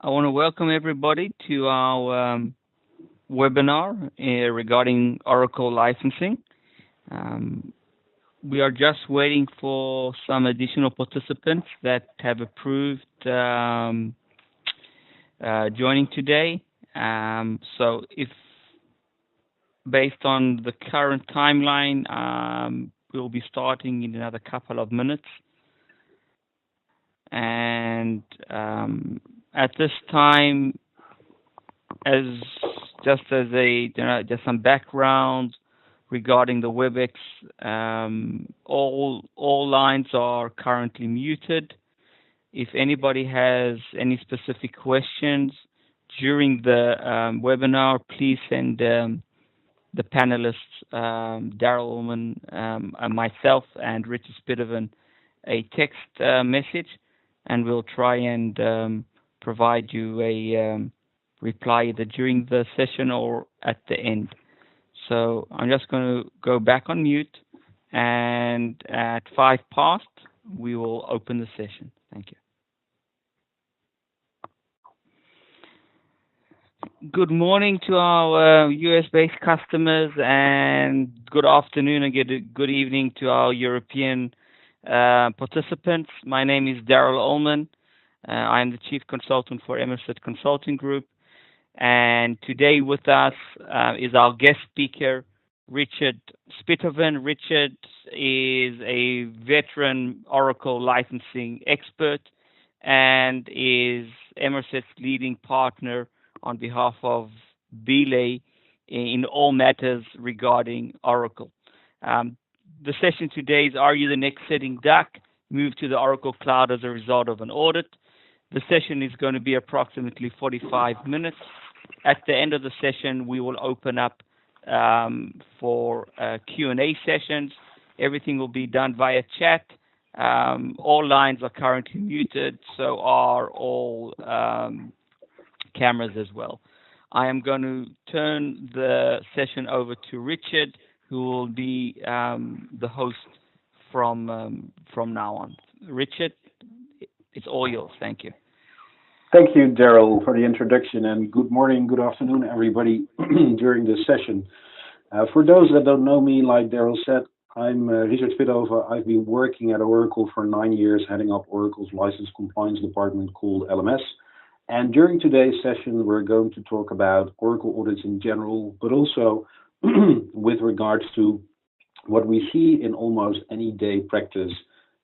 I want to welcome everybody to our webinar regarding Oracle licensing. Um, we are just waiting for some additional participants that have approved joining today. So if based on the current timeline, we'll be starting in another couple of minutes. And at this time, as just as just some background regarding the WebEx, all lines are currently muted. If anybody has any specific questions during the webinar, please send the panelists, Daryl Ullman, myself, and Richard Spidovan, a text message, and we'll try and provide you a reply either during the session or at the end. So I'm just going to go back on mute, and at 5 past, we will open the session. Thank you. Good morning to our US-based customers, and good afternoon and good evening to our European participants. My name is Daryl Ullman. I am the Chief Consultant for Emerson Consulting Group. And today with us is our guest speaker, Richard Spidovan. Richard is a veteran Oracle licensing expert and is Emerson's leading partner on behalf of Belay in all matters regarding Oracle. The session today is Are You the Next Sitting Duck? Move to the Oracle Cloud as a result of an audit. The session is going to be approximately 45 minutes. At the end of the session, we will open up for Q&A sessions. Everything will be done via chat. All lines are currently muted, so are all cameras as well. I am going to turn the session over to Richard, who will be the host from now on. Richard, it's all yours. Thank you. Thank you, Daryl, for the introduction, and good morning, good afternoon, everybody, during this session. For those that don't know me, like Daryl said, I'm Richard Spidovan. I've been working at Oracle for 9 years, heading up Oracle's license compliance department called LMS. And during today's session, we're going to talk about Oracle audits in general, but also with regards to what we see in almost any day practice,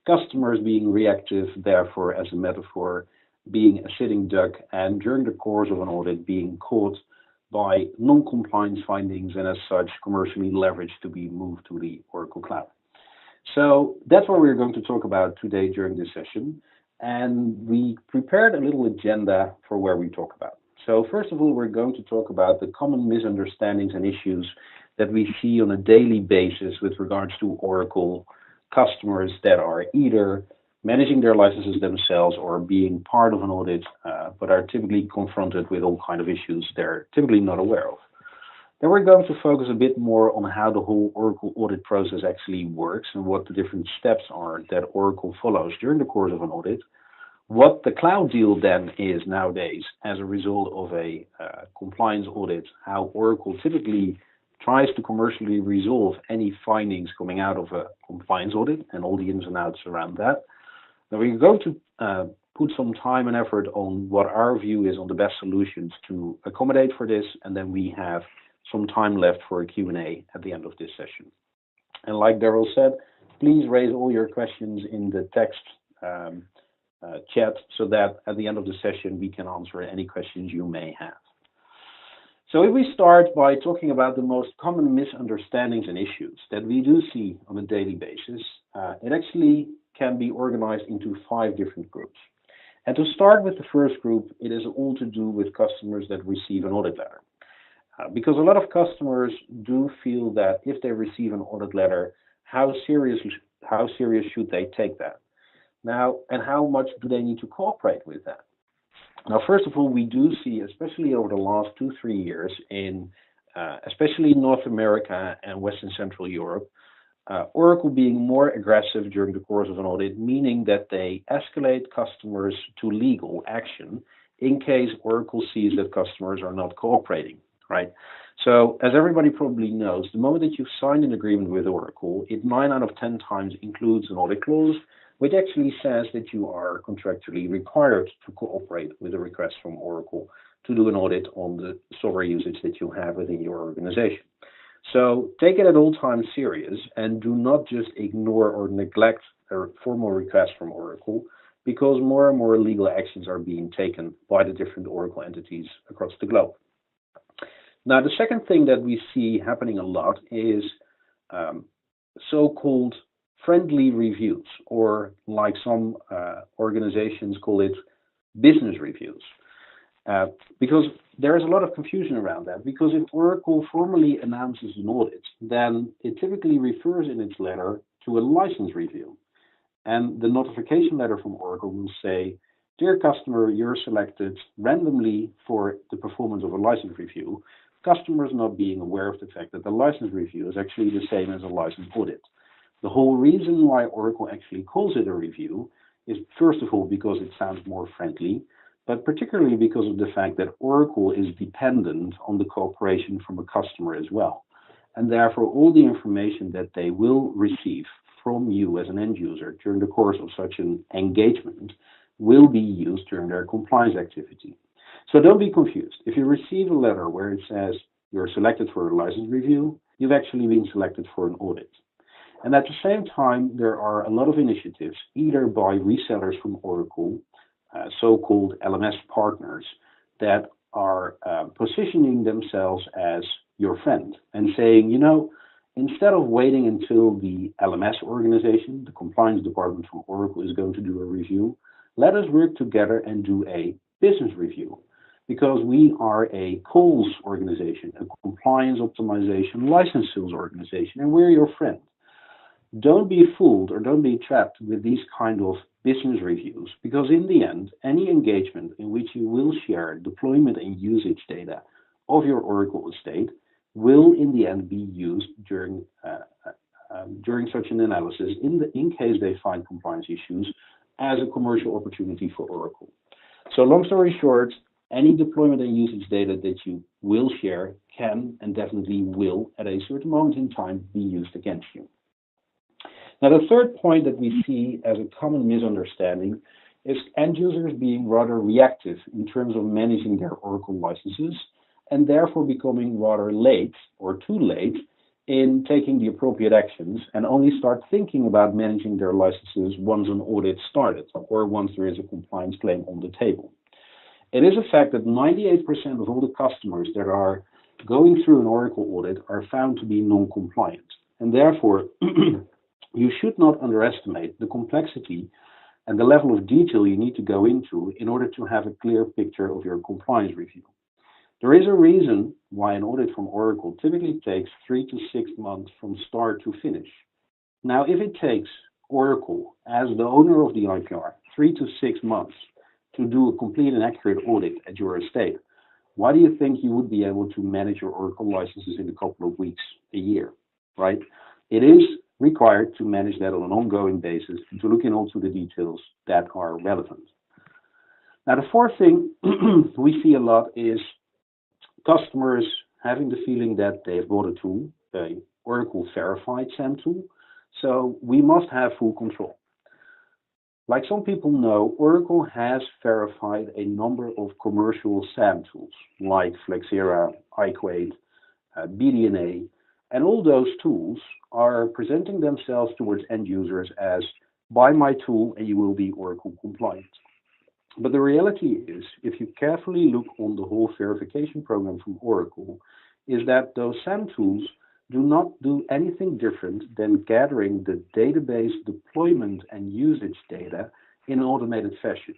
customers being reactive, therefore, as a metaphor, being a sitting duck, and during the course of an audit being caught by non-compliance findings and as such commercially leveraged to be moved to the Oracle Cloud. So that's what we're going to talk about today during this session. And we prepared a little agenda for where we talk about. So first of all, we're going to talk about the common misunderstandings and issues that we see on a daily basis with regards to Oracle customers that are either managing their licenses themselves or being part of an audit, but are typically confronted with all kinds of issues they're typically not aware of. Then we're going to focus a bit more on how the whole Oracle audit process actually works and what the different steps are that Oracle follows during the course of an audit. What the cloud deal then is nowadays as a result of a compliance audit, how Oracle typically tries to commercially resolve any findings coming out of a compliance audit and all the ins and outs around that. Now we're going to put some time and effort on what our view is on the best solutions to accommodate for this, and then we have some time left for a Q&A at the end of this session. And like Daryl said, please raise all your questions in the text chat so that at the end of the session we can answer any questions you may have. So if we start by talking about the most common misunderstandings and issues that we do see on a daily basis, it actually can be organized into 5 different groups. And to start with the first group, it is all to do with customers that receive an audit letter. Because a lot of customers do feel that if they receive an audit letter, how serious should they take that? Now, and how much do they need to cooperate with that? Now, first of all, we do see, especially over the last 2-3 years, in especially North America and Western Central Europe, Oracle being more aggressive during the course of an audit, meaning that they escalate customers to legal action in case Oracle sees that customers are not cooperating, right? So as everybody probably knows, the moment that you sign an agreement with Oracle, it 9 out of 10 times includes an audit clause, which actually says that you are contractually required to cooperate with a request from Oracle to do an audit on the software usage that you have within your organization. So take it at all times serious and do not just ignore or neglect a formal request from Oracle, because more and more legal actions are being taken by the different Oracle entities across the globe. Now, the second thing that we see happening a lot is so-called friendly reviews, or like some organizations call it, business reviews. Because there is a lot of confusion around that, because if Oracle formally announces an audit, then it typically refers in its letter to a license review. And the notification letter from Oracle will say, dear customer, you're selected randomly for the performance of a license review, customers not being aware of the fact that the license review is actually the same as a license audit. The whole reason why Oracle actually calls it a review is, first of all, because it sounds more friendly, but particularly because of the fact that Oracle is dependent on the cooperation from a customer as well. And therefore, all the information that they will receive from you as an end user during the course of such an engagement will be used during their compliance activity. So don't be confused. If you receive a letter where it says you're selected for a license review, you've actually been selected for an audit. And at the same time, there are a lot of initiatives, either by resellers from Oracle, so-called LMS partners, that are positioning themselves as your friend and saying, you know, instead of waiting until the LMS organization, the compliance department from Oracle, is going to do a review, let us work together and do a business review. Because we are a calls organization, a compliance optimization license sales organization, and we're your friend. Don't be fooled or don't be trapped with these kind of business reviews, because in the end, any engagement in which you will share deployment and usage data of your Oracle estate will in the end be used during such an analysis in case they find compliance issues as a commercial opportunity for Oracle. So long story short, any deployment and usage data that you will share can and definitely will at a certain moment in time be used against you. Now, the third point that we see as a common misunderstanding is end users being rather reactive in terms of managing their Oracle licenses, and therefore becoming rather late or too late in taking the appropriate actions and only start thinking about managing their licenses once an audit started or once there is a compliance claim on the table. It is a fact that 98% of all the customers that are going through an Oracle audit are found to be non-compliant, and therefore you should not underestimate the complexity and the level of detail you need to go into in order to have a clear picture of your compliance review. There is a reason why an audit from Oracle typically takes 3 to 6 months from start to finish. Now, if it takes Oracle, as the owner of the IPR, 3 to 6 months to do a complete and accurate audit at your estate, why do you think you would be able to manage your Oracle licenses in a couple of weeks, a year, right? It is required to manage that on an ongoing basis and to look in also the details that are relevant. Now, the fourth thing we see a lot is customers having the feeling that they've bought a tool, the Oracle Verified SAM tool, so we must have full control. Like some people know, Oracle has verified a number of commercial SAM tools, like Flexera, iQuade, BDNA, and all those tools are presenting themselves towards end users as, buy my tool and you will be Oracle compliant. But the reality is, if you carefully look on the whole verification program from Oracle, is that those SAM tools do not do anything different than gathering the database deployment and usage data in an automated fashion.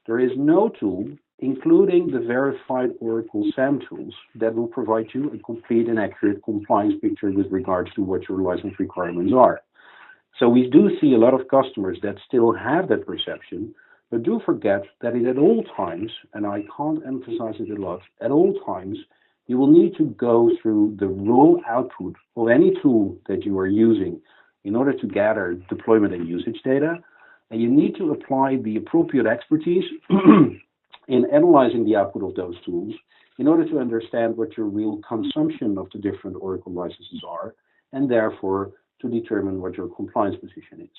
There is no tool, including the verified Oracle SAM tools, that will provide you a complete and accurate compliance picture with regards to what your license requirements are. So we do see a lot of customers that still have that perception, but do forget that at all times, and I can't emphasize it a lot, at all times, you will need to go through the raw output of any tool that you are using in order to gather deployment and usage data, and you need to apply the appropriate expertise in analyzing the output of those tools in order to understand what your real consumption of the different Oracle licenses are, and therefore to determine what your compliance position is.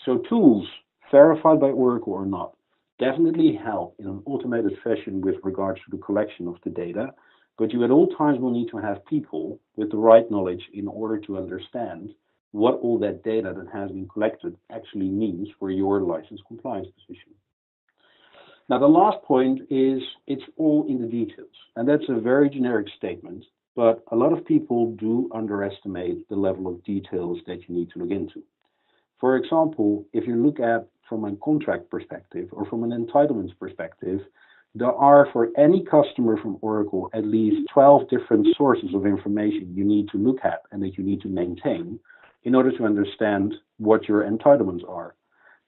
So tools, verified by Oracle or not, definitely help in an automated fashion with regards to the collection of the data, but you at all times will need to have people with the right knowledge in order to understand what all that data that has been collected actually means for your license compliance position. Now, the last point is it's all in the details. And that's a very generic statement, but a lot of people do underestimate the level of details that you need to look into. For example, if you look at from a contract perspective or from an entitlements perspective, there are for any customer from Oracle at least 12 different sources of information you need to look at and that you need to maintain in order to understand what your entitlements are.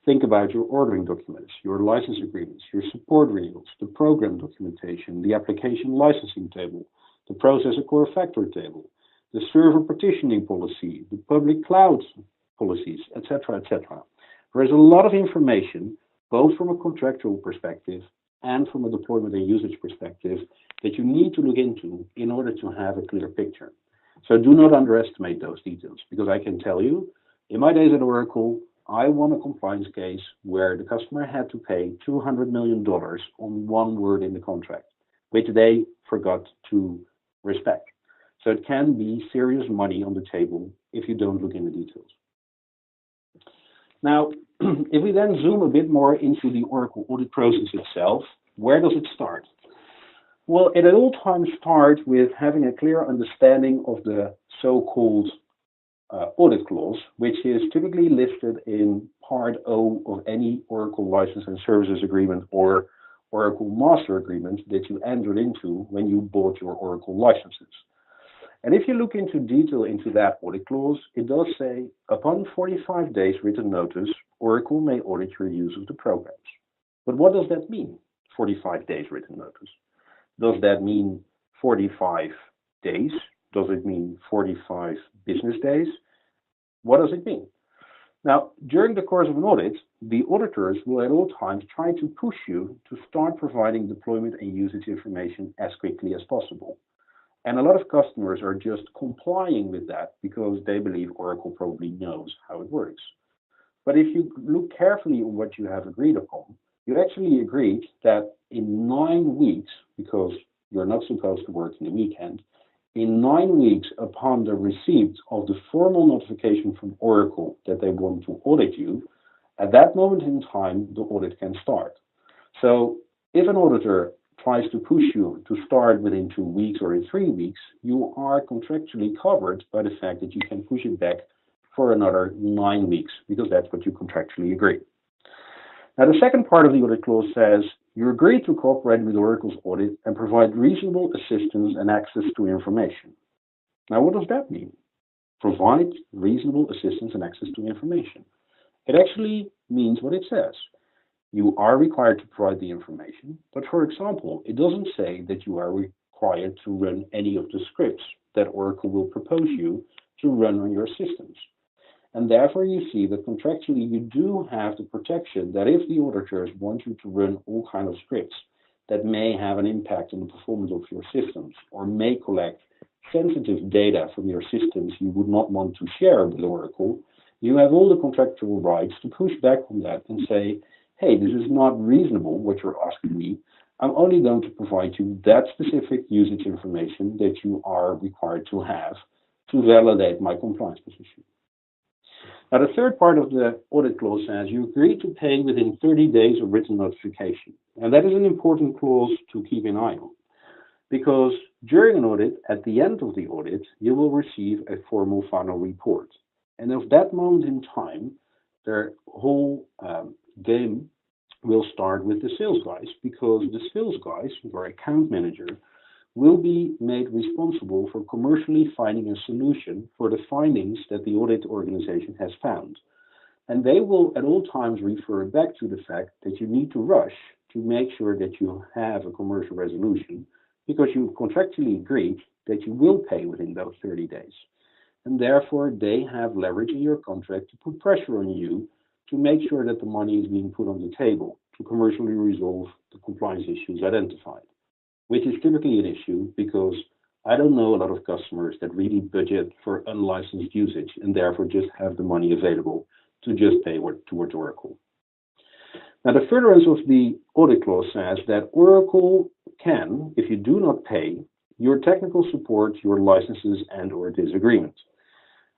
Think about your ordering documents, your license agreements, your support renewals, the program documentation, the application licensing table, the processor core factor table, the server partitioning policy, the public cloud policies, etc., etc. There is a lot of information, both from a contractual perspective and from a deployment and usage perspective, that you need to look into in order to have a clear picture. So do not underestimate those details, because I can tell you, in my days at Oracle, I won a compliance case where the customer had to pay $200 million on one word in the contract, which they forgot to respect. So it can be serious money on the table if you don't look in the details. Now, if we then zoom a bit more into the Oracle audit process itself, where does it start? Well, it at all times starts with having a clear understanding of the so-called audit clause, which is typically listed in Part O of any Oracle license and services agreement or Oracle master agreement that you entered into when you bought your Oracle licenses. And if you look into detail into that audit clause, it does say, upon 45 days written notice, Oracle may audit your use of the programs. But what does that mean, 45 days written notice? Does that mean 45 days? Does it mean 45 business days? What does it mean? Now, during the course of an audit, the auditors will at all times try to push you to start providing deployment and usage information as quickly as possible. And a lot of customers are just complying with that because they believe Oracle probably knows how it works. But if you look carefully on what you have agreed upon, you actually agreed that in 9 weeks, because you're not supposed to work in the weekend, in 9 weeks upon the receipt of the formal notification from Oracle that they want to audit you, at that moment in time, the audit can start. So if an auditor tries to push you to start within 2 weeks or in 3 weeks, you are contractually covered by the fact that you can push it back for another 9 weeks, because that's what you contractually agree. Now, the second part of the audit clause says, you agree to cooperate with Oracle's audit and provide reasonable assistance and access to information. Now, what does that mean? Provide reasonable assistance and access to information. It actually means what it says. You are required to provide the information, but for example, it doesn't say that you are required to run any of the scripts that Oracle will propose you to run on your systems. And therefore, you see that contractually you do have the protection that if the auditors want you to run all kinds of scripts that may have an impact on the performance of your systems or may collect sensitive data from your systems you would not want to share with Oracle, you have all the contractual rights to push back on that and say, hey, this is not reasonable what you're asking me. I'm only going to provide you that specific usage information that you are required to have to validate my compliance position. Now, the third part of the audit clause says you agree to pay within 30 days of written notification. And that is an important clause to keep an eye on, because during an audit, at the end of the audit, you will receive a formal final report. And at that moment in time, the whole game will start with the sales guys, because the sales guys, or account manager, will be made responsible for commercially finding a solution for the findings that the audit organization has found. And they will at all times refer back to the fact that you need to rush to make sure that you have a commercial resolution, because you contractually agreed that you will pay within those 30 days. And therefore, they have leverage in your contract to put pressure on you to make sure that the money is being put on the table to commercially resolve the compliance issues identified, which is typically an issue because I don't know a lot of customers that really budget for unlicensed usage and therefore just have the money available to just pay towards Oracle. Now, the furtherance of the audit clause says that Oracle can, if you do not pay, your technical support, your licenses, and/or disagreement.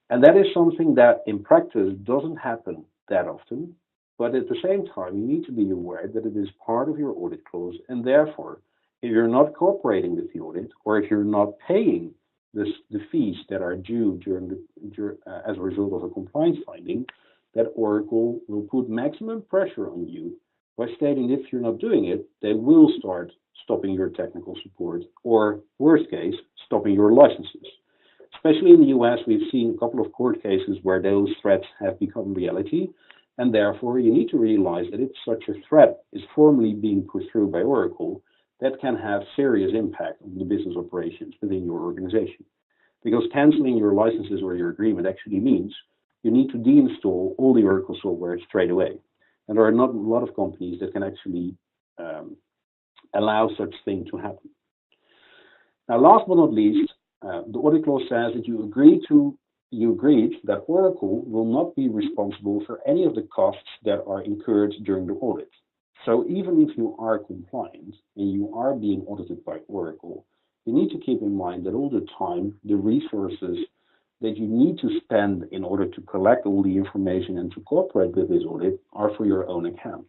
And that is something that in practice doesn't happen that often, but at the same time, you need to be aware that it is part of your audit clause, and therefore, if you're not cooperating with the audit, or if you're not paying the fees that are due as a result of a compliance finding, that Oracle will put maximum pressure on you by stating if you're not doing it, they will start stopping your technical support, or worst case, stopping your licenses. Especially in the US, we've seen a couple of court cases where those threats have become reality, and therefore you need to realize that if such a threat is formally being put through by Oracle, that can have serious impact on the business operations within your organization. Because canceling your licenses or your agreement actually means you need to deinstall all the Oracle software straight away. And there are not a lot of companies that can actually allow such thing to happen. Now, last but not least, the audit clause says that you agreed that Oracle will not be responsible for any of the costs that are incurred during the audit. So even if you are compliant and you are being audited by Oracle, you need to keep in mind that all the time, the resources that you need to spend in order to collect all the information and to cooperate with this audit are for your own account.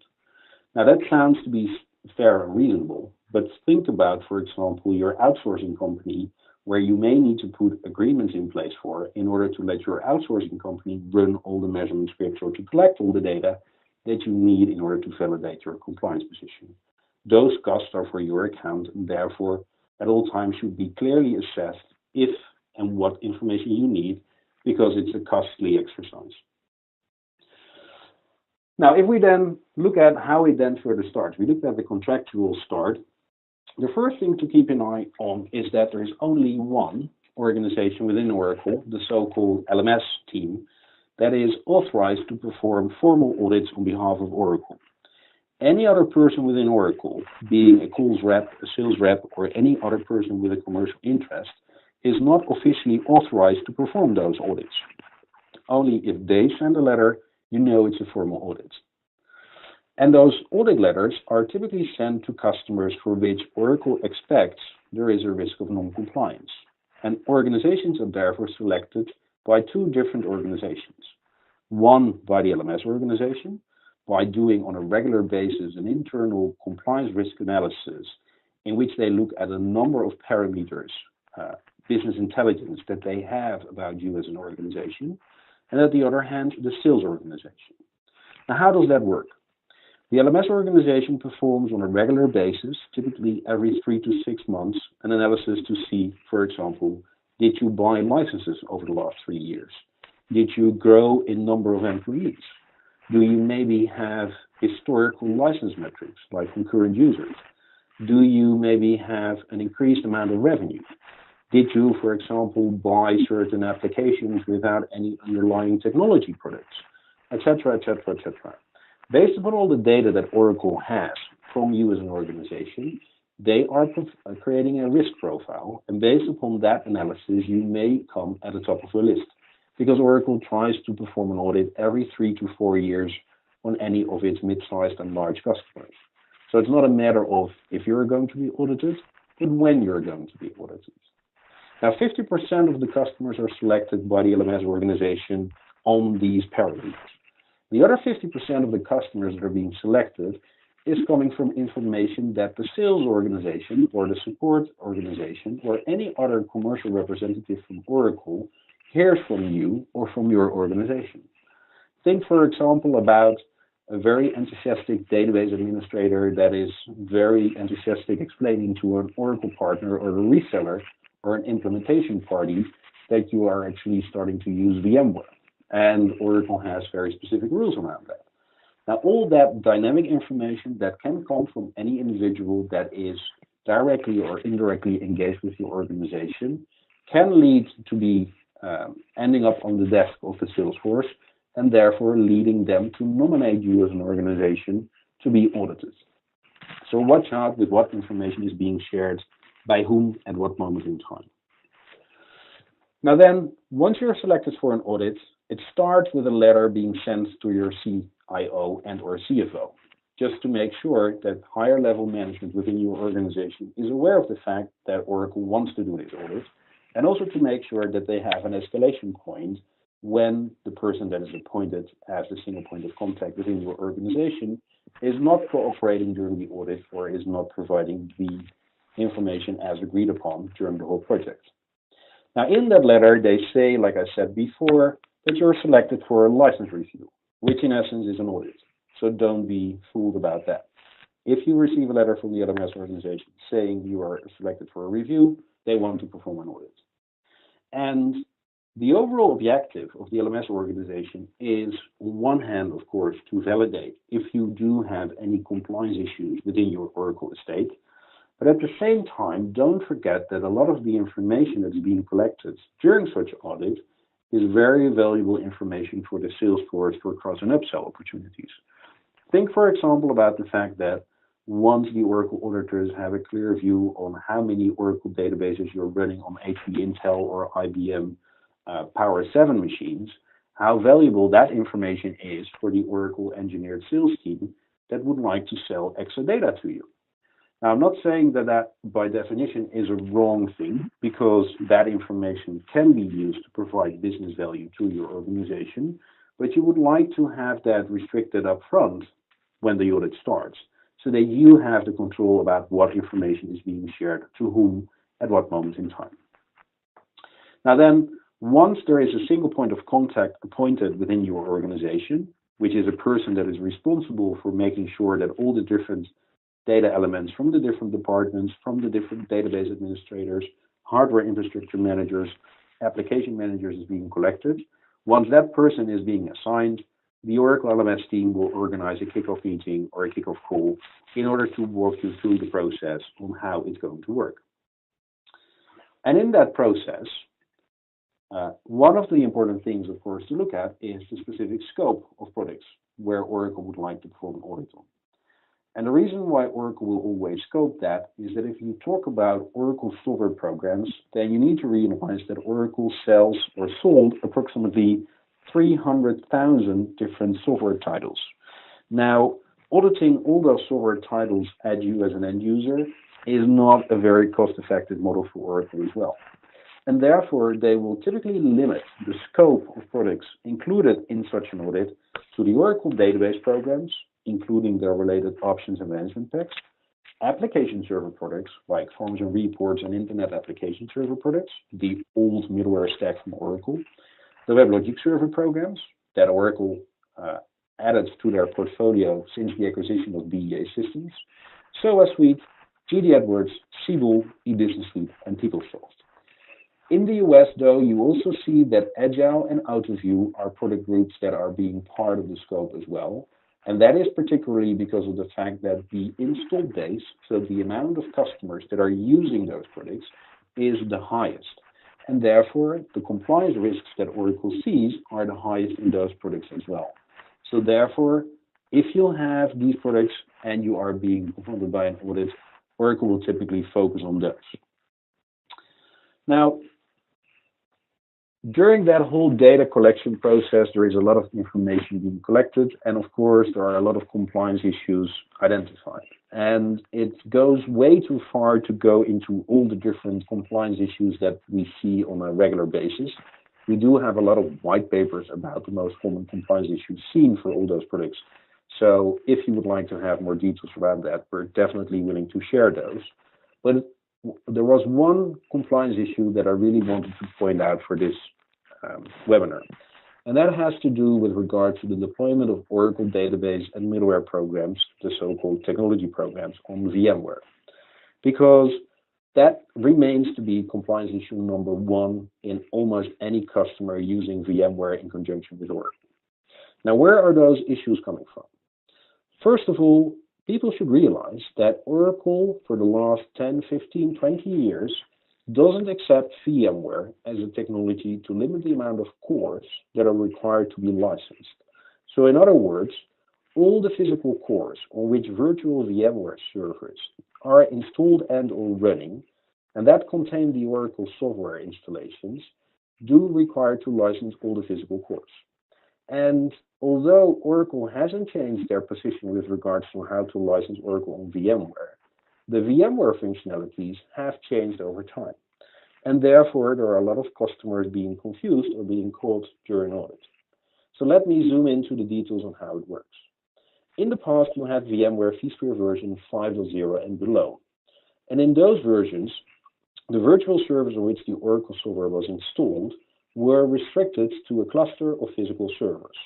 Now that sounds to be fair and reasonable, but think about, for example, your outsourcing company where you may need to put agreements in place for in order to let your outsourcing company run all the measurement scripts or to collect all the data that you need in order to validate your compliance position. Those costs are for your account and therefore at all times should be clearly assessed if and what information you need, because it's a costly exercise. Now, if we then look at how it then further starts, we looked at the contractual start. The first thing to keep an eye on is that there is only one organization within Oracle, the so-called LMS team, that is authorized to perform formal audits on behalf of Oracle. Any other person within Oracle, being a calls rep, a sales rep, or any other person with a commercial interest, is not officially authorized to perform those audits. Only if they send a letter, you know it's a formal audit. And those audit letters are typically sent to customers for which Oracle expects there is a risk of non-compliance. And organizations are therefore selected by two different organizations. One by the LMS organization, by doing on a regular basis an internal compliance risk analysis in which they look at a number of parameters, business intelligence that they have about you as an organization, and on the other hand, the sales organization. Now, how does that work? The LMS organization performs on a regular basis, typically every 3 to 6 months, an analysis to see, for example, did you buy licenses over the last 3 years? Did you grow in number of employees? Do you maybe have historical license metrics, like concurrent users? Do you maybe have an increased amount of revenue? Did you, for example, buy certain applications without any underlying technology products, etc., etc., etc.? Based upon all the data that Oracle has from you as an organization, they are creating a risk profile, and based upon that analysis, you may come at the top of the list, because Oracle tries to perform an audit every 3 to 4 years on any of its mid-sized and large customers. So it's not a matter of if you're going to be audited, but when you're going to be audited. Now, 50% of the customers are selected by the LMS organization on these parameters. The other 50% of the customers that are being selected is coming from information that the sales organization or the support organization or any other commercial representative from Oracle hears from you or from your organization. Think, for example, about a very enthusiastic database administrator that is very enthusiastic explaining to an Oracle partner or a reseller or an implementation party that you are actually starting to use VMware. And Oracle has very specific rules around that. Now, all that dynamic information that can come from any individual that is directly or indirectly engaged with your organization can lead to be ending up on the desk of the sales force and therefore leading them to nominate you as an organization to be audited. So watch out with what information is being shared by whom at what moment in time. Now then, once you're selected for an audit, it starts with a letter being sent to your CIO and or CFO, just to make sure that higher level management within your organization is aware of the fact that Oracle wants to do this audit, and also to make sure that they have an escalation point when the person that is appointed as the single point of contact within your organization is not cooperating during the audit or is not providing the information as agreed upon during the whole project. Now, in that letter, they say, like I said before, that you're selected for a license review, which in essence is an audit. So don't be fooled about that. If you receive a letter from the LMS organization saying you are selected for a review, they want to perform an audit. And the overall objective of the LMS organization is, on one hand, of course, to validate if you do have any compliance issues within your Oracle estate. But at the same time, don't forget that a lot of the information that's being collected during such audit is very valuable information for the sales force for cross and upsell opportunities. Think, for example, about the fact that once the Oracle auditors have a clear view on how many Oracle databases you're running on HP, Intel, or IBM Power 7 machines, how valuable that information is for the Oracle engineered sales team that would like to sell extra data to you. Now, I'm not saying that that by definition is a wrong thing, because that information can be used to provide business value to your organization, but you would like to have that restricted up front when the audit starts, so that you have the control about what information is being shared to whom at what moment in time. Now then, once there is a single point of contact appointed within your organization, which is a person that is responsible for making sure that all the different data elements from the different departments, from the different database administrators, hardware infrastructure managers, application managers is being collected. Once that person is being assigned, the Oracle LMS team will organize a kickoff meeting or a kickoff call in order to walk you through the process on how it's going to work. And in that process, one of the important things, of course, to look at is the specific scope of products where Oracle would like to perform an audit on. And the reason why Oracle will always scope that is that if you talk about Oracle software programs, then you need to realize that Oracle sells or sold approximately 300,000 different software titles. Now, auditing all those software titles at you as an end user is not a very cost-effective model for Oracle as well. And therefore, they will typically limit the scope of products included in such an audit to the Oracle database programs, including their related options and management packs, application server products like forms and reports and internet application server products, the old middleware stack from Oracle, the WebLogic server programs that Oracle added to their portfolio since the acquisition of BEA Systems, SOA Suite, GD AdWords, Siebel, eBusiness Suite, and PeopleSoft. In the US, though, you also see that Agile and AutoView are product groups that are being part of the scope as well. And that is particularly because of the fact that the installed base, so the amount of customers that are using those products, is the highest. And therefore, the compliance risks that Oracle sees are the highest in those products as well. So therefore, if you have these products and you are being confronted by an audit, Oracle will typically focus on those. Now, during that whole data collection process, there is a lot of information being collected, and of course, there are a lot of compliance issues identified. And it goes way too far to go into all the different compliance issues that we see on a regular basis. We do have a lot of white papers about the most common compliance issues seen for all those products. So if you would like to have more details around that, we're definitely willing to share those. But there was one compliance issue that I really wanted to point out for this webinar, and that has to do with regard to the deployment of Oracle database and middleware programs, the so-called technology programs, on VMware, because that remains to be compliance issue number one in almost any customer using VMware in conjunction with Oracle. Now, where are those issues coming from? First of all, people should realize that Oracle, for the last 10, 15, 20 years, doesn't accept VMware as a technology to limit the amount of cores that are required to be licensed. So in other words, all the physical cores on which virtual VMware servers are installed and or running, and that contain the Oracle software installations, do require to license all the physical cores. And although Oracle hasn't changed their position with regards to how to license Oracle on VMware, the VMware functionalities have changed over time. And therefore, there are a lot of customers being confused or being caught during audit. So let me zoom into the details on how it works. In the past, you had VMware vSphere version 5.0 and below. And in those versions, the virtual servers on which the Oracle software was installed were restricted to a cluster of physical servers.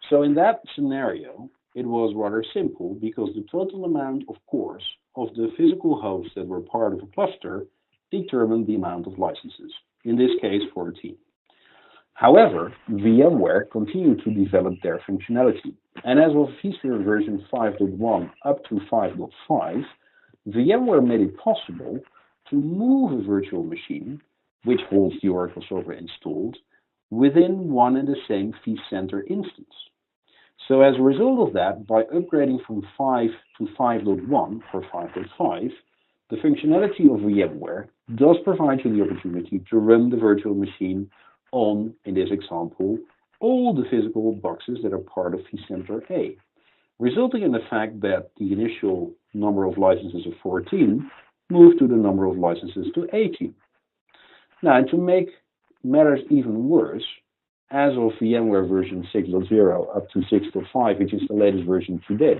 So in that scenario, it was rather simple because the total amount of cores of the physical hosts that were part of a cluster determined the amount of licenses, in this case 14. However, VMware continued to develop their functionality, and as of vSphere version 5.1 up to 5.5, VMware made it possible to move a virtual machine, which holds the Oracle software installed, within one and the same vCenter instance. So as a result of that, by upgrading from 5 to 5.1 or 5.5, the functionality of VMware does provide you the opportunity to run the virtual machine on, in this example, all the physical boxes that are part of vCenter A, resulting in the fact that the initial number of licenses of 14 moved to the number of licenses to 18. Now, and to make matters even worse, as of VMware version 6.0 up to 6.5, which is the latest version today,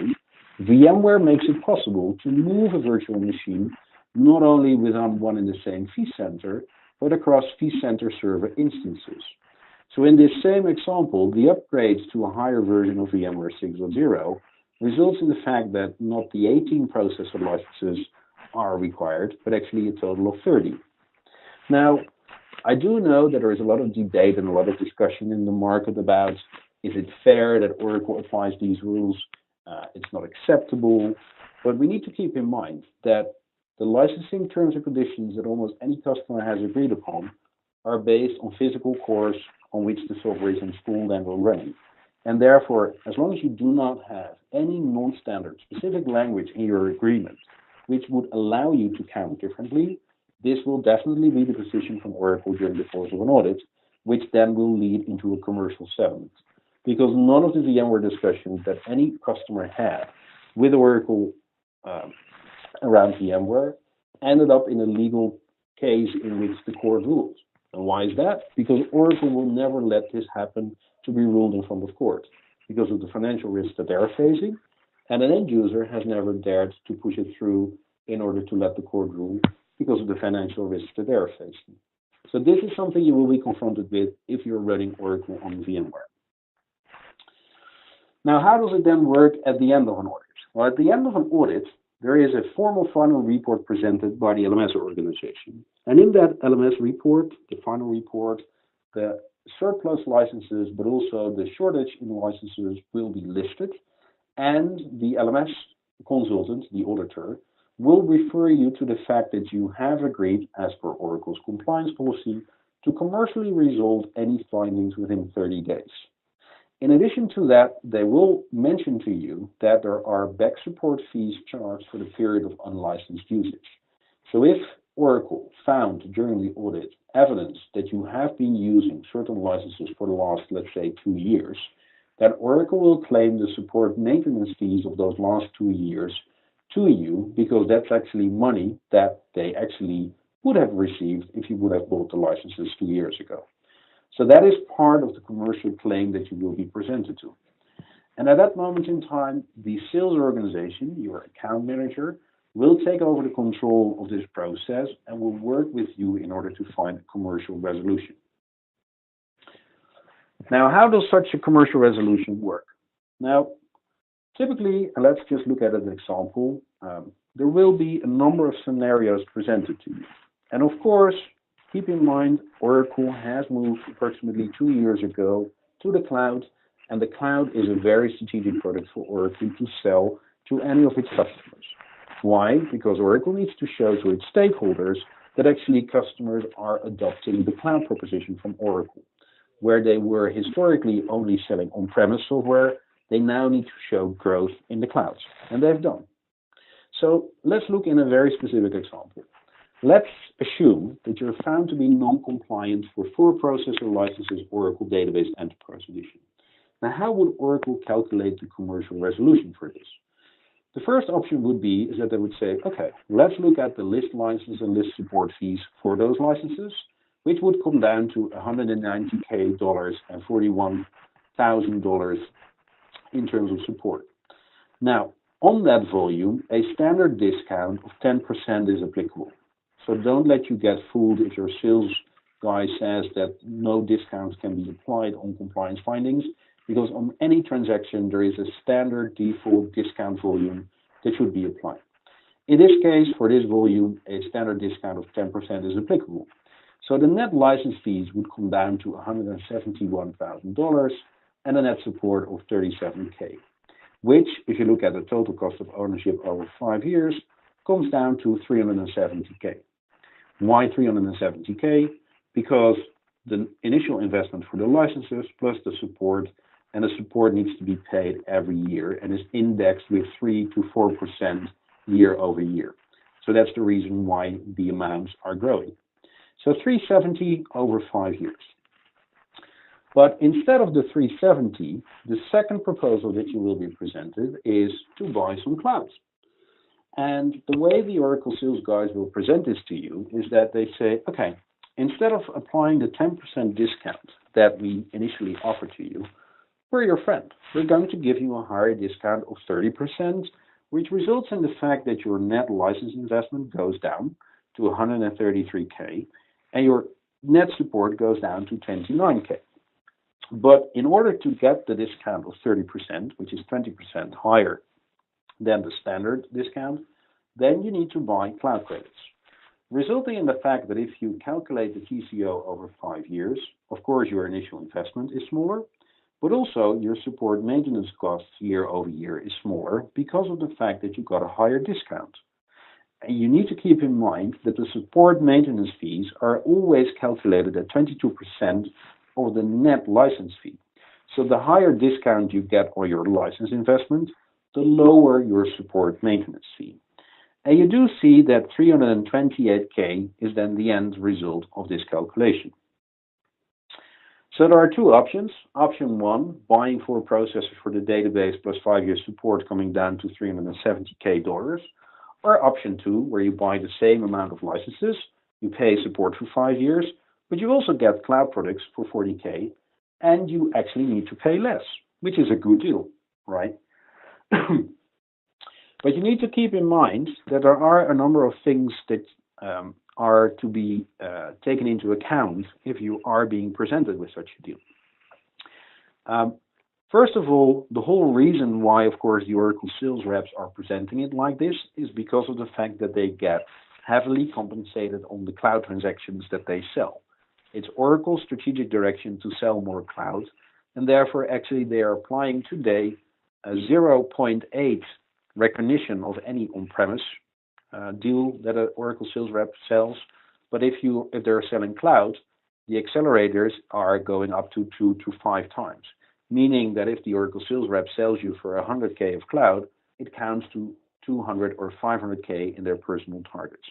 VMware makes it possible to move a virtual machine not only within one and the same vCenter, but across vCenter server instances. So in this same example, the upgrade to a higher version of VMware 6.0 results in the fact that not the 18 processor licenses are required, but actually a total of 30. Now, I do know that there is a lot of debate and a lot of discussion in the market about, is it fair that Oracle applies these rules? It's not acceptable, but we need to keep in mind that the licensing terms and conditions that almost any customer has agreed upon are based on physical cores on which the software is installed and will running. And therefore, as long as you do not have any non-standard specific language in your agreement, which would allow you to count differently, this will definitely be the position from Oracle during the course of an audit, which then will lead into a commercial settlement. Because none of the VMware discussions that any customer had with Oracle around VMware ended up in a legal case in which the court ruled. And why is that? Because Oracle will never let this happen to be ruled in front of court because of the financial risks that they're facing, and an end user has never dared to push it through in order to let the court rule because of the financial risks that they're facing. So this is something you will be confronted with if you're running Oracle on VMware. Now, how does it then work at the end of an audit? Well, at the end of an audit, there is a formal final report presented by the LMS organization. And in that LMS report, the final report, the surplus licenses, but also the shortage in licenses will be listed. And the LMS consultant, the auditor, will refer you to the fact that you have agreed, as per Oracle's compliance policy, to commercially resolve any findings within 30 days. In addition to that, they will mention to you that there are back support fees charged for the period of unlicensed usage. So if Oracle found during the audit evidence that you have been using certain licenses for the last, let's say, 2 years, then Oracle will claim the support maintenance fees of those last 2 years to you, because that's actually money that they actually would have received if you would have bought the licenses 2 years ago. So that is part of the commercial claim that you will be presented to. And at that moment in time, the sales organization, your account manager, will take over the control of this process and will work with you in order to find a commercial resolution. Now, how does such a commercial resolution work? Now, typically, let's just look at an example. There will be a number of scenarios presented to you. And of course, keep in mind, Oracle has moved approximately 2 years ago to the cloud, and the cloud is a very strategic product for Oracle to sell to any of its customers. Why? Because Oracle needs to show to its stakeholders that actually customers are adopting the cloud proposition from Oracle, where they were historically only selling on-premise software. they now need to show growth in the clouds, and they've done. So let's look in a very specific example. Let's assume that you're found to be non-compliant for 4 processor licenses Oracle Database Enterprise Edition. Now, how would Oracle calculate the commercial resolution for this? The first option would be is that they would say, okay, let's look at the list license and list support fees for those licenses, which would come down to $190K and $41,000 in terms of support. Now, on that volume, a standard discount of 10% is applicable. So don't let you get fooled if your sales guy says that no discounts can be applied on compliance findings, because on any transaction, there is a standard default discount volume that should be applied. In this case, for this volume, a standard discount of 10% is applicable. So the net license fees would come down to $171,000 and a net support of $37K, which, if you look at the total cost of ownership over 5 years, comes down to $370K. Why $370K? Because the initial investment for the licenses plus the support, and the support needs to be paid every year and is indexed with 3 to 4% year over year. So that's the reason why the amounts are growing. So 370 over 5 years. But instead of the 370, the second proposal that you will be presented is to buy some clouds. And the way the Oracle sales guys will present this to you is that they say, okay, instead of applying the 10% discount that we initially offer to you, we're your friend. We're going to give you a higher discount of 30%, which results in the fact that your net license investment goes down to $133K, and your net support goes down to $29K. But in order to get the discount of 30%, which is 20% higher than the standard discount, then you need to buy cloud credits, resulting in the fact that if you calculate the TCO over 5 years, of course your initial investment is smaller, but also your support maintenance costs year over year is smaller because of the fact that you got a higher discount. And you need to keep in mind that the support maintenance fees are always calculated at 22% of the net license fee. So the higher discount you get on your license investment, the lower your support maintenance fee. And you do see that 328K is then the end result of this calculation. So there are 2 options. Option 1, buying 4 processors for the database plus 5 years support coming down to $370K. Or option 2, where you buy the same amount of licenses, you pay support for 5 years, but you also get cloud products for $40K, and you actually need to pay less, which is a good deal, right? But you need to keep in mind that there are a number of things that are to be taken into account if you are being presented with such a deal. First of all, the whole reason why, of course, the Oracle sales reps are presenting it like this is because of the fact that they get heavily compensated on the cloud transactions that they sell. It's Oracle's strategic direction to sell more cloud, and therefore actually they are applying today a 0.8 recognition of any on-premise deal that an Oracle sales rep sells. But if they're selling cloud, the accelerators are going up to 2 to 5 times, meaning that if the Oracle sales rep sells you for 100K of cloud, it counts to 200 or 500K in their personal targets.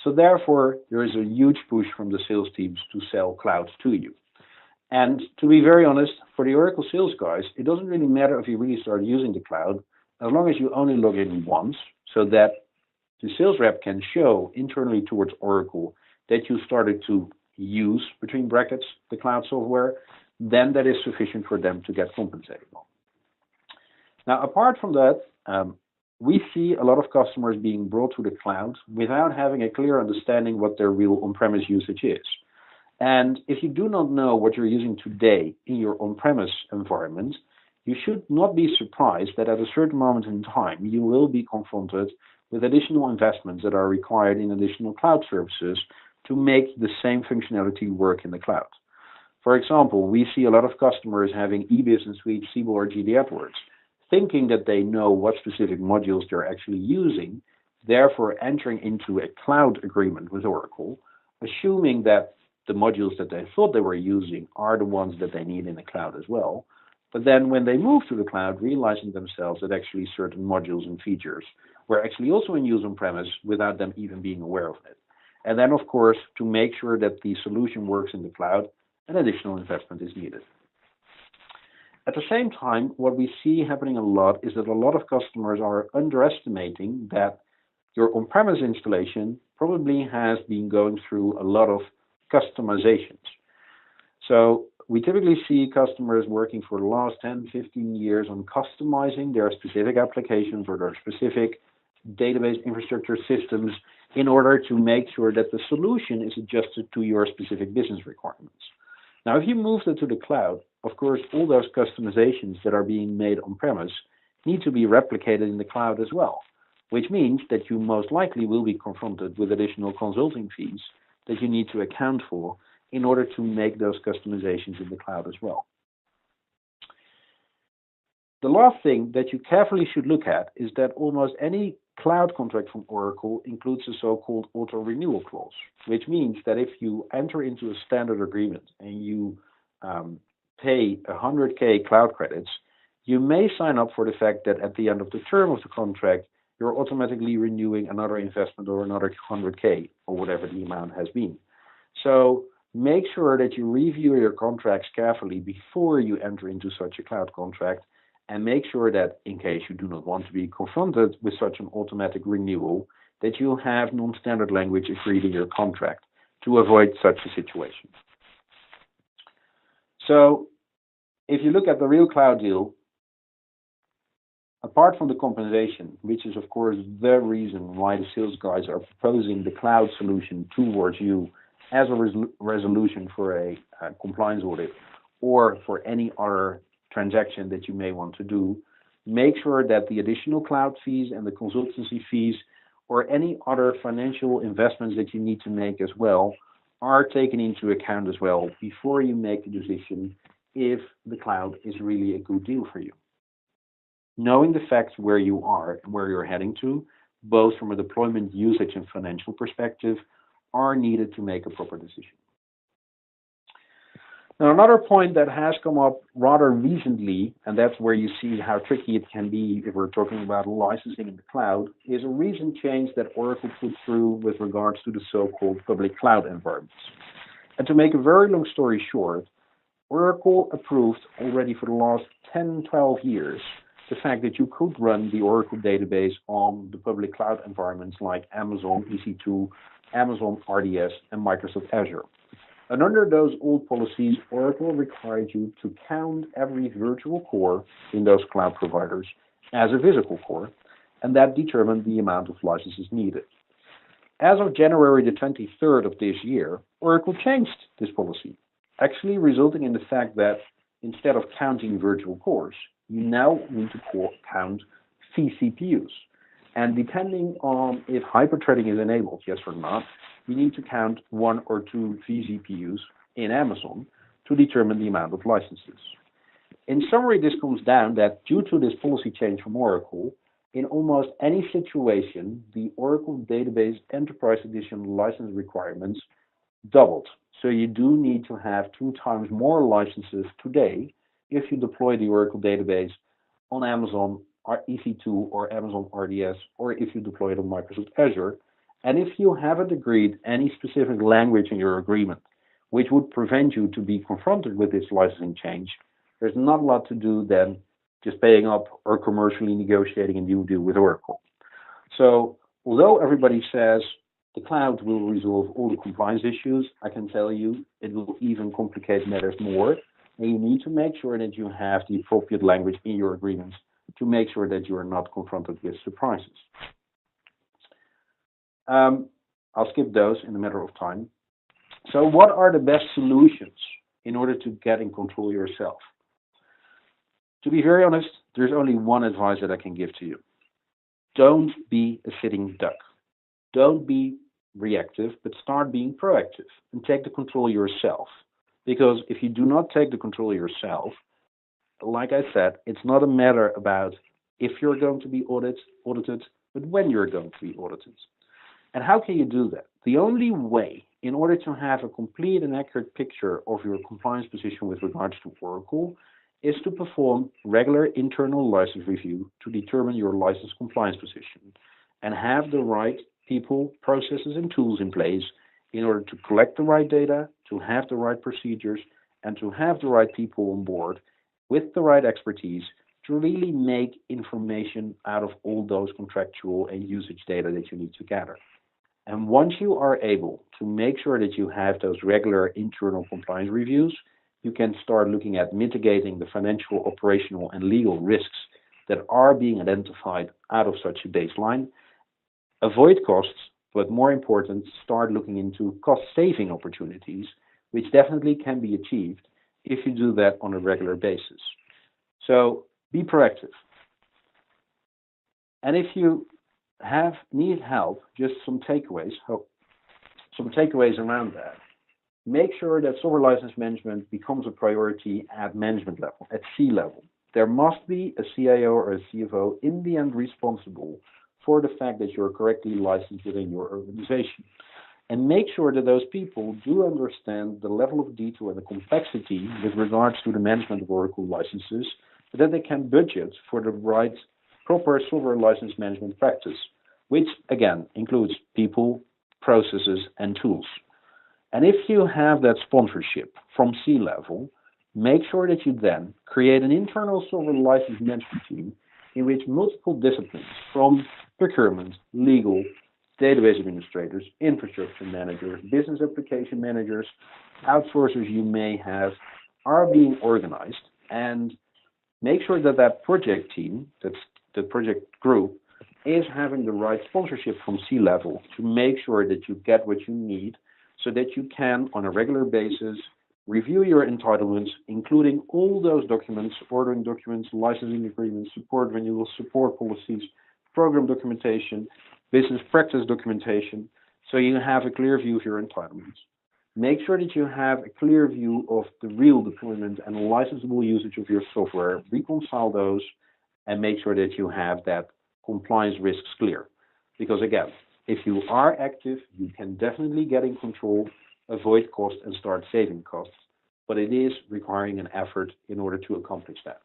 So therefore, there is a huge push from the sales teams to sell cloud to you. And to be very honest, for the Oracle sales guys, it doesn't really matter if you really start using the cloud, as long as you only log in once, so that the sales rep can show internally towards Oracle that you started to use, between brackets, the cloud software, then that is sufficient for them to get compensated on. Now, apart from that, we see a lot of customers being brought to the cloud without having a clear understanding what their real on-premise usage is. And if you do not know what you're using today in your on-premise environment, you should not be surprised that at a certain moment in time, you will be confronted with additional investments that are required in additional cloud services to make the same functionality work in the cloud. For example, we see a lot of customers having eBusiness Suite, Siebel, or GD AdWords, thinking that they know what specific modules they're actually using, therefore entering into a cloud agreement with Oracle, assuming that the modules that they thought they were using are the ones that they need in the cloud as well. but then when they move to the cloud, realizing themselves that actually certain modules and features were actually also in use on-premise without them even being aware of it. And then, of course, to make sure that the solution works in the cloud, an additional investment is needed. At the same time, what we see happening a lot is that a lot of customers are underestimating that your on-premise installation probably has been going through a lot of customizations. So we typically see customers working for the last 10, 15 years on customizing their specific applications or their specific database infrastructure systems in order to make sure that the solution is adjusted to your specific business requirements. Now, if you move that to the cloud, of course, all those customizations that are being made on-premise need to be replicated in the cloud as well, which means that you most likely will be confronted with additional consulting fees that you need to account for in order to make those customizations in the cloud as well. The last thing that you carefully should look at is that almost any cloud contract from Oracle includes a so-called auto-renewal clause, which means that if you enter into a standard agreement and you pay 100K cloud credits, you may sign up for the fact that at the end of the term of the contract, you're automatically renewing another investment or another 100K or whatever the amount has been. So make sure that you review your contracts carefully before you enter into such a cloud contract, and make sure that in case you do not want to be confronted with such an automatic renewal, that you have non-standard language agreed in your contract to avoid such a situation. So if you look at the real cloud deal, apart from the compensation, which is of course the reason why the sales guys are proposing the cloud solution towards you as a resolution for a compliance audit or for any other transaction that you may want to do, make sure that the additional cloud fees and the consultancy fees or any other financial investments that you need to make as well are taken into account as well before you make the decision if the cloud is really a good deal for you. Knowing the facts where you are and where you're heading to, both from a deployment, usage, and financial perspective, are needed to make a proper decision. Now, another point that has come up rather recently, and that's where you see how tricky it can be if we're talking about licensing in the cloud, is a recent change that Oracle put through with regards to the so-called public cloud environments. And to make a very long story short, Oracle approved already for the last 10, 12 years the fact that you could run the Oracle database on the public cloud environments like Amazon EC2, Amazon RDS, and Microsoft Azure. And under those old policies, Oracle required you to count every virtual core in those cloud providers as a physical core, and that determined the amount of licenses needed. As of January the 23rd of this year, Oracle changed this policy, actually resulting in the fact that instead of counting virtual cores, you now need to count vCPUs. And depending on if hyperthreading is enabled, yes or not, you need to count 1 or 2 vCPUs in Amazon to determine the amount of licenses. In summary, this comes down that due to this policy change from Oracle, in almost any situation, the Oracle Database Enterprise Edition license requirements doubled. So you do need to have 2 times more licenses today if you deploy the Oracle database on Amazon EC2 or Amazon RDS, or if you deploy it on Microsoft Azure. And if you haven't agreed any specific language in your agreement, which would prevent you to be confronted with this licensing change, there's not a lot to do than just paying up or commercially negotiating a new deal with Oracle. So although everybody says the cloud will resolve all the compliance issues, I can tell you it will even complicate matters more. And you need to make sure that you have the appropriate language in your agreements to make sure that you are not confronted with surprises. I'll skip those in a matter of time. So what are the best solutions in order to get in control yourself? To be very honest, there's only one advice that I can give to you. Don't be a sitting duck. Don't be reactive, but start being proactive and take the control yourself. Because if you do not take the control yourself, like I said, it's not a matter about if you're going to be audited, but when you're going to be audited. And how can you do that? The only way, in order to have a complete and accurate picture of your compliance position with regards to Oracle, is to perform regular internal license review to determine your license compliance position and have the right people, processes, and tools in place in order to collect the right data, to have the right procedures, and to have the right people on board with the right expertise to really make information out of all those contractual and usage data that you need to gather. And once you are able to make sure that you have those regular internal compliance reviews, you can start looking at mitigating the financial, operational, and legal risks that are being identified out of such a baseline. Avoid costs, but more important, start looking into cost-saving opportunities, which definitely can be achieved if you do that on a regular basis. So be proactive. And if you need help, just some takeaways around that. Make sure that software license management becomes a priority at management level, at C-level. There must be a CIO or a CFO in the end responsible for the fact that you're correctly licensed within your organization. And make sure that those people do understand the level of detail and the complexity with regards to the management of Oracle licenses, so that they can budget for the right proper software license management practice, which again includes people, processes, and tools. And if you have that sponsorship from C-level, make sure that you then create an internal software license management team in which multiple disciplines from procurement, legal, database administrators, infrastructure managers, business application managers, outsourcers you may have are being organized, and make sure that that project team, that's the project group, is having the right sponsorship from C-level to make sure that you get what you need so that you can, on a regular basis, review your entitlements, including all those documents, ordering documents, licensing agreements, support renewals, support policies, program documentation, business practice documentation, so you have a clear view of your entitlements. Make sure that you have a clear view of the real deployment and licensable usage of your software, reconcile those, and make sure that you have that compliance risks clear. Because again, if you are active, you can definitely get in control, avoid costs, and start saving costs. But it is requiring an effort in order to accomplish that.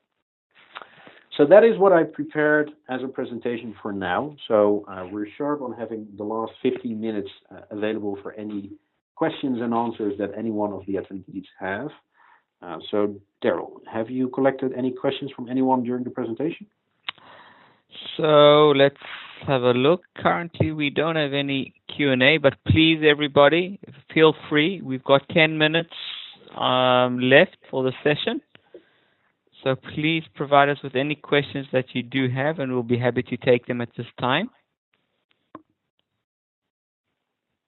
So that is what I prepared as a presentation for now. So we're sharp on having the last 15 minutes available for any questions and answers that any one of the attendees have. So Daryl, have you collected any questions from anyone during the presentation? So let's have a look. Currently, we don't have any Q&A, but please, everybody, feel free. We've got 10 minutes left for the session. So please provide us with any questions that you do have, and we'll be happy to take them at this time.